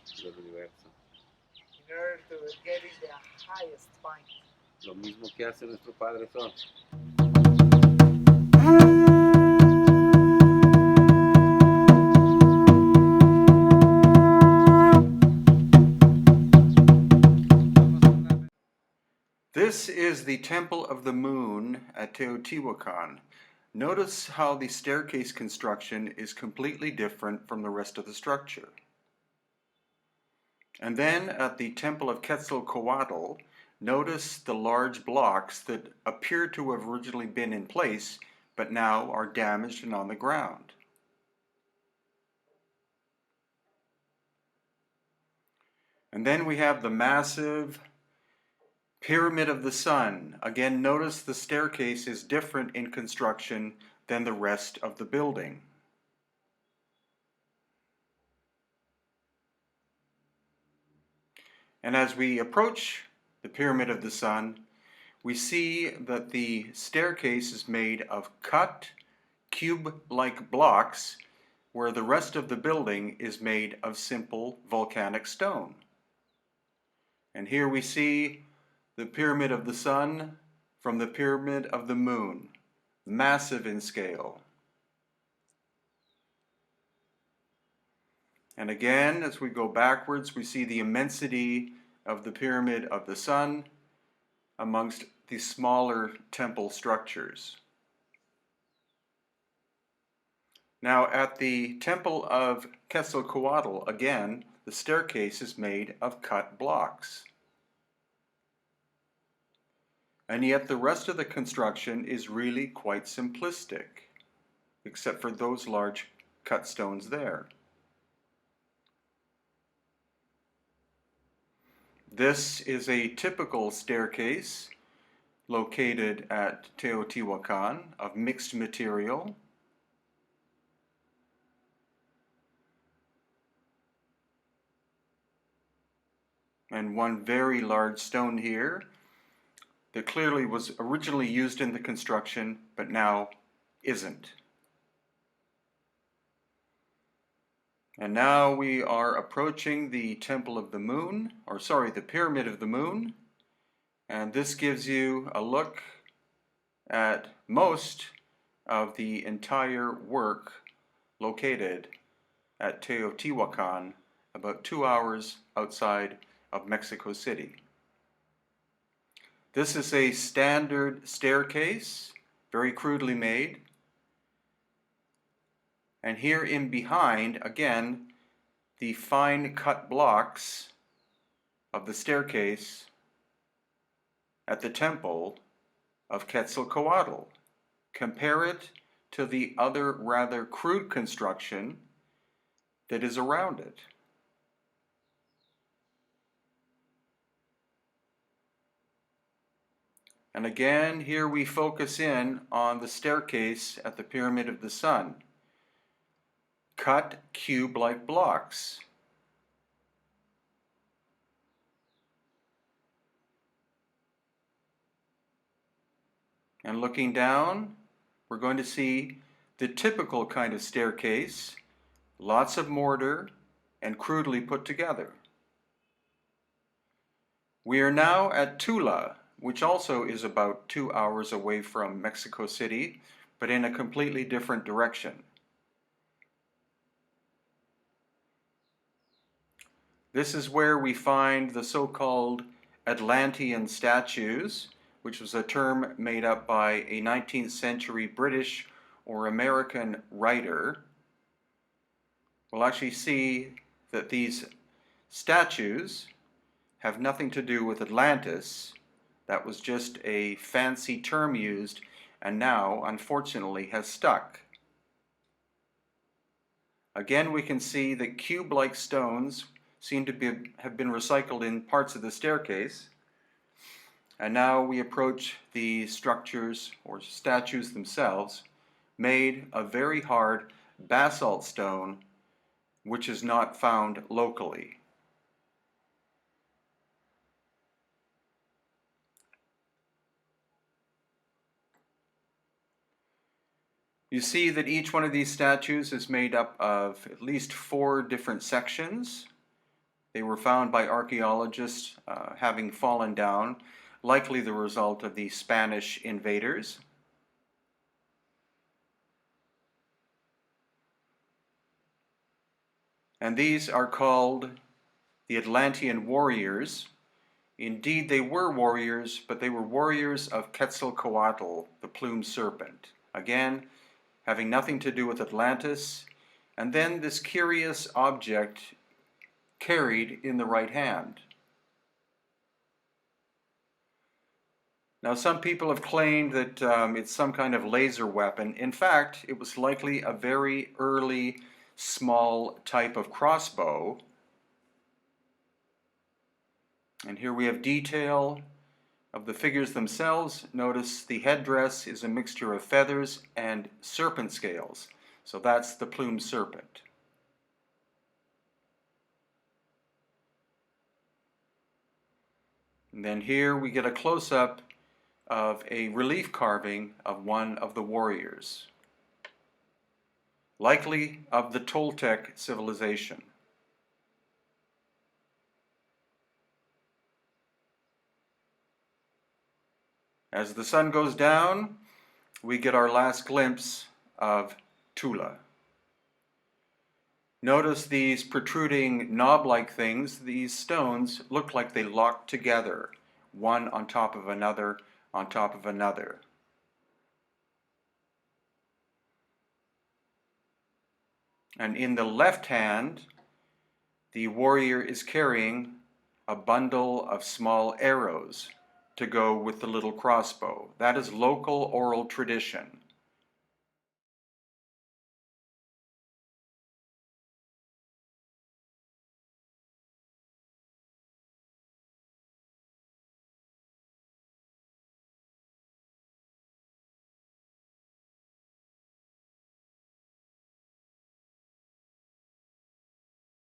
del universo. in order to get in the highest point. Lo mismo que hace nuestro Padre Sol. This is the Temple of the Moon at Teotihuacan. Notice how the staircase construction is completely different from the rest of the structure. And then at the Temple of Quetzalcoatl, notice the large blocks that appear to have originally been in place, but now are damaged and on the ground. And then we have the massive Pyramid of the Sun. Again, notice the staircase is different in construction than the rest of the building. And as we approach the Pyramid of the Sun, we see that the staircase is made of cut, cube-like blocks, where the rest of the building is made of simple volcanic stone. And here we see the Pyramid of the Sun from the Pyramid of the Moon, massive in scale. And again, as we go backwards, we see the immensity of the Pyramid of the Sun amongst the smaller temple structures. Now at the Temple of Quetzalcoatl, again, the staircase is made of cut blocks. And yet the rest of the construction is really quite simplistic, except for those large cut stones there. This is a typical staircase located at Teotihuacan of mixed material. And one very large stone here that clearly was originally used in the construction, but now isn't. And now we are approaching the Temple of the Moon, the Pyramid of the Moon. And this gives you a look at most of the entire work located at Teotihuacan, about 2 hours outside of Mexico City. This is a standard staircase, very crudely made. And here in behind, again, the fine cut blocks of the staircase at the Temple of Quetzalcoatl. Compare it to the other rather crude construction that is around it. And again, here we focus in on the staircase at the Pyramid of the Sun. Cut cube-like blocks. And looking down, we're going to see the typical kind of staircase, lots of mortar and crudely put together. We are now at Tula, which also is about 2 hours away from Mexico City, but in a completely different direction. This is where we find the so-called Atlantean statues, which was a term made up by a 19th century British or American writer. We'll actually see that these statues have nothing to do with Atlantis. That was just a fancy term used and now, unfortunately, has stuck. Again, we can see that cube-like stones seem to have been recycled in parts of the staircase. And now we approach the structures or statues themselves, made of very hard basalt stone, which is not found locally. You see that each one of these statues is made up of at least 4 different sections. They were found by archaeologists having fallen down, likely the result of the Spanish invaders. And these are called the Atlantean warriors. Indeed, they were warriors, but they were warriors of Quetzalcoatl, the plumed serpent. Again, having nothing to do with Atlantis. And then this curious object carried in the right hand. Now, some people have claimed that it's some kind of laser weapon. In fact, it was likely a very early, small type of crossbow. And here we have detail of the figures themselves. Notice the headdress is a mixture of feathers and serpent scales. So that's the plumed serpent. And then here we get a close-up of a relief carving of one of the warriors, likely of the Toltec civilization. As the sun goes down, we get our last glimpse of Tula. Notice these protruding knob-like things. These stones look like they lock together, one on top of another, on top of another. And in the left hand, the warrior is carrying a bundle of small arrows to go with the little crossbow. That is local oral tradition.